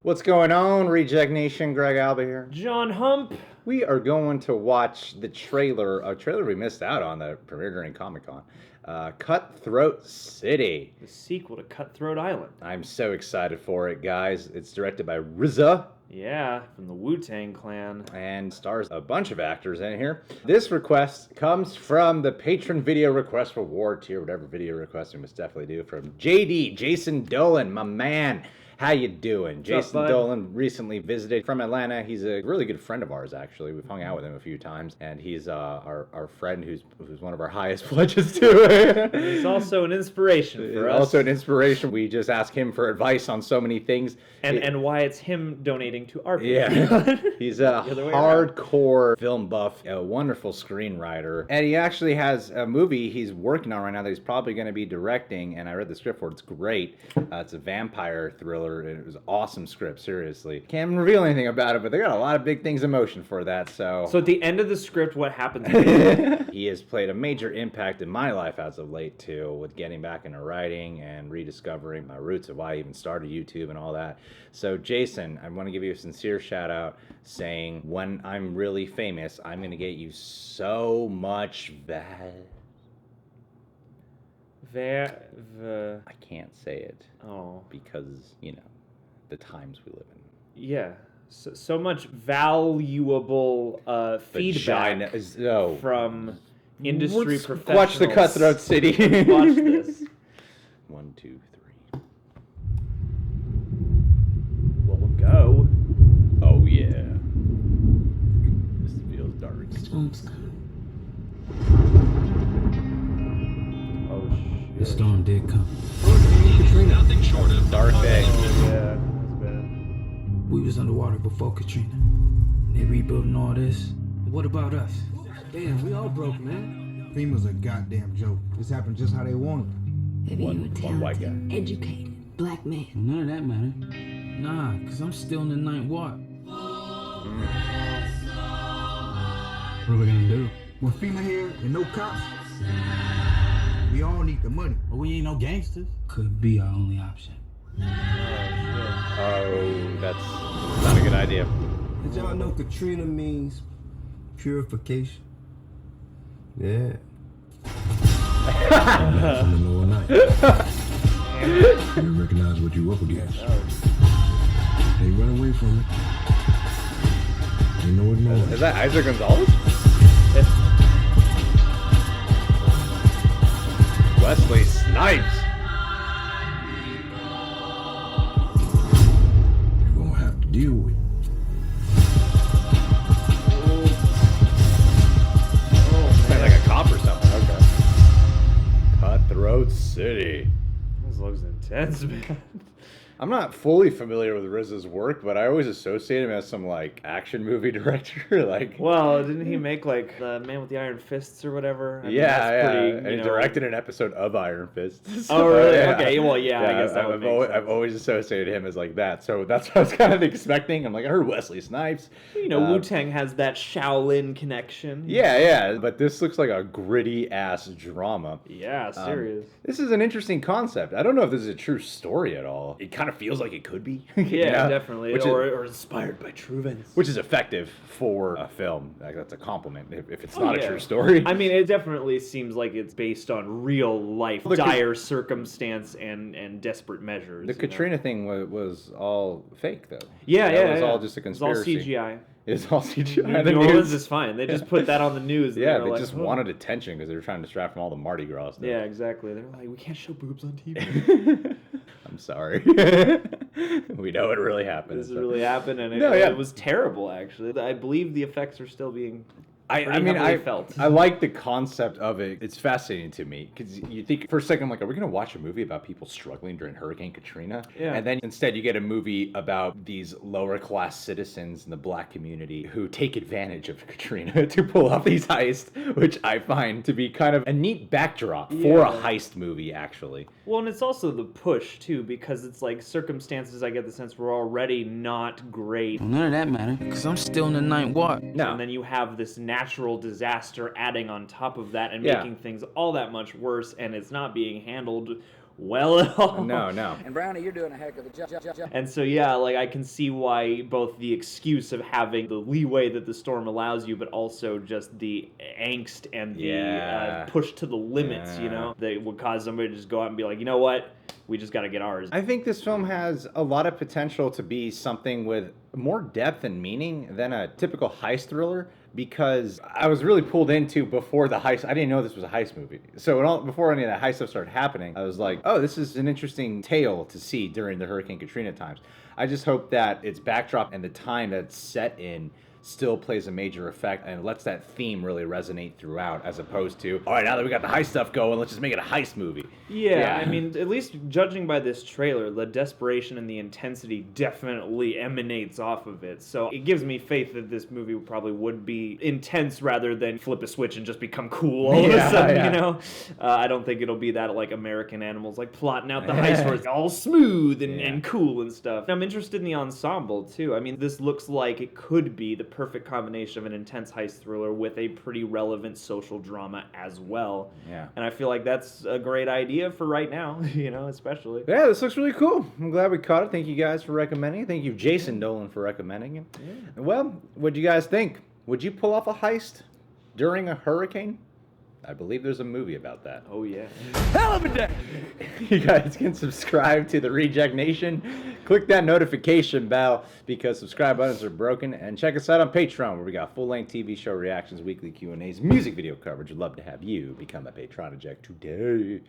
What's going on, Reject Nation? Greg Alba here. John Hump. We are going to watch the trailer, a trailer we missed out on that premiered during Comic-Con, Cutthroat City. The sequel to Cutthroat Island. I'm so excited for it, guys. It's directed by RZA. Yeah, from the Wu-Tang Clan. And stars a bunch of actors in here. This request comes from the patron video request reward tier, whatever video request we must definitely do, from JD, Jason Dolan, my man. How you doing? Jason Dolan recently visited from Atlanta. He's a really good friend of ours, actually. We've hung out with him a few times, and he's our friend who's one of our highest pledges too. He's also an inspiration for us. Also an inspiration. We just ask him for advice on so many things. And why it's him donating to our Yeah. He's a hardcore film buff, a wonderful screenwriter, and he actually has a movie he's working on right now that he's probably going to be directing, and I read the script for it. It's great. It's a vampire thriller, and it was an awesome script, seriously. Can't reveal anything about it, but they got a lot of big things in motion for that, so at the end of the script, what happens? He has played a major impact in my life as of late, too, with getting back into writing and rediscovering my roots of why I even started YouTube and all that. So, Jason, I want to give you a sincere shout out saying, when I'm really famous, I'm going to get you so much I can't say it. Oh. Because, you know, the times we live in. Yeah. So much valuable feedback from industry professionals. Watch the Cutthroat City. Watch this. 1, 2, 3. Well, we'll go. Oh, yeah. This feels dark. Storm's coming. Oh, shit. The storm did come. Hurricane Katrina. Nothing short of Dark day. Oh, yeah. That's bad. We was underwater before Katrina. They rebuilding all this. What about us? Damn, we all broke, man. FEMA's a goddamn joke. This happened just how they wanted. Maybe One you a white guy. talented, educated black man. None of that matter. Nah, cause I'm still in the ninth ward. What are we gonna do? With FEMA here and no cops, we all need the money. But we ain't no gangsters. Could be our only option. Oh, that's not a good idea. Did y'all know Katrina means purification? Yeah. From the middle of the night. You recognize what you up against. They run away from it. They know it knows. Is that Isaac Gonzalez? Wesley Snipes. You're gonna have to deal with it. Sounds like a cop or something. Okay. Cutthroat City. This looks intense, man. I'm not fully familiar with RZA's work, but I always associate him as some like action movie director. Like, Well, didn't he make like the Man with the Iron Fists or whatever? I mean, yeah, that's yeah. pretty, And he you know- directed an episode of Iron Fist. Oh, really? Yeah. Okay, well, yeah, I guess that would make sense. I've always associated him as like that, so that's what I was kind of expecting. I'm like, I heard Wesley Snipes. You know, Wu-Tang has that Shaolin connection. Yeah, but this looks like a gritty ass drama. Yeah, serious. This is an interesting concept. I don't know if this is a true story at all. It kind of feels like it could be. Yeah, definitely. Which Or inspired by true events. Which is effective for a film. Like, that's a compliment if it's not yeah. a true story. I mean, it definitely seems like it's based on real life, dire circumstance and desperate measures. The Katrina thing was all fake, though. Yeah, That yeah. was all just a conspiracy. It's all CGI. It's all CGI. New Orleans is fine. They just put that on the news. And Yeah, were they like, just "Oh." wanted attention because they were trying to distract from all the Mardi Gras stuff. Yeah, exactly. They're like, we can't show boobs on TV. I'm sorry. We know it really happened. This really happened, and No, yeah. it was terrible, actually. I believe the effects are still being I mean, heavily felt. I like the concept of it. It's fascinating to me because you think for a second, like, are we going to watch a movie about people struggling during Hurricane Katrina? Yeah. And then instead you get a movie about these lower class citizens in the black community who take advantage of Katrina to pull off these heists, which I find to be kind of a neat backdrop for a heist movie, actually. Well, and it's also the push, too, because it's like circumstances, I get the sense, were already not great. None of that matter, cause I'm still in the ninth ward. No. And then you have this natural disaster adding on top of that and Yeah. making things all that much worse, and it's not being handled well at all. No. And Brownie, you're doing a heck of a job. And so, yeah, like, I can see why both the excuse of having the leeway that the storm allows you, but also just the angst and the Yeah. push to the limits, you know, that would cause somebody to just go out and be like, you know what, we just got to get ours. I think this film has a lot of potential to be something with more depth and meaning than a typical heist thriller, because I was really pulled into before the heist. I didn't know this was a heist movie. So before any of that heist stuff started happening, I was like, oh, this is an interesting tale to see during the Hurricane Katrina times. I just hope that its backdrop and the time that it's set in still plays a major effect and lets that theme really resonate throughout, as opposed to, all right, now that we got the heist stuff going, let's just make it a heist movie. Yeah, I mean, at least judging by this trailer, the desperation and the intensity definitely emanates off of it. So it gives me faith that this movie probably would be intense rather than flip a switch and just become cool all of a sudden, you know? I don't think it'll be that like American Animals, like plotting out the heist where it's all smooth and cool and stuff. I'm interested in the ensemble too. I mean, this looks like it could be the perfect combination of an intense heist thriller with a pretty relevant social drama as well. Yeah. And I feel like that's a great idea for right now, you know, especially. Yeah, this looks really cool. I'm glad we caught it. Thank you guys for recommending it. Thank you, Jason Dolan, for recommending it. Yeah. Well, what'd you guys think? Would you pull off a heist during a hurricane? I believe there's a movie about that. Oh, yeah. Hell of a day! You guys can subscribe to the Reject Nation. Click that notification bell because subscribe buttons are broken. And check us out on Patreon, where we got full-length TV show reactions, weekly Q&As, music video coverage. We'd love to have you become a Patroniject today.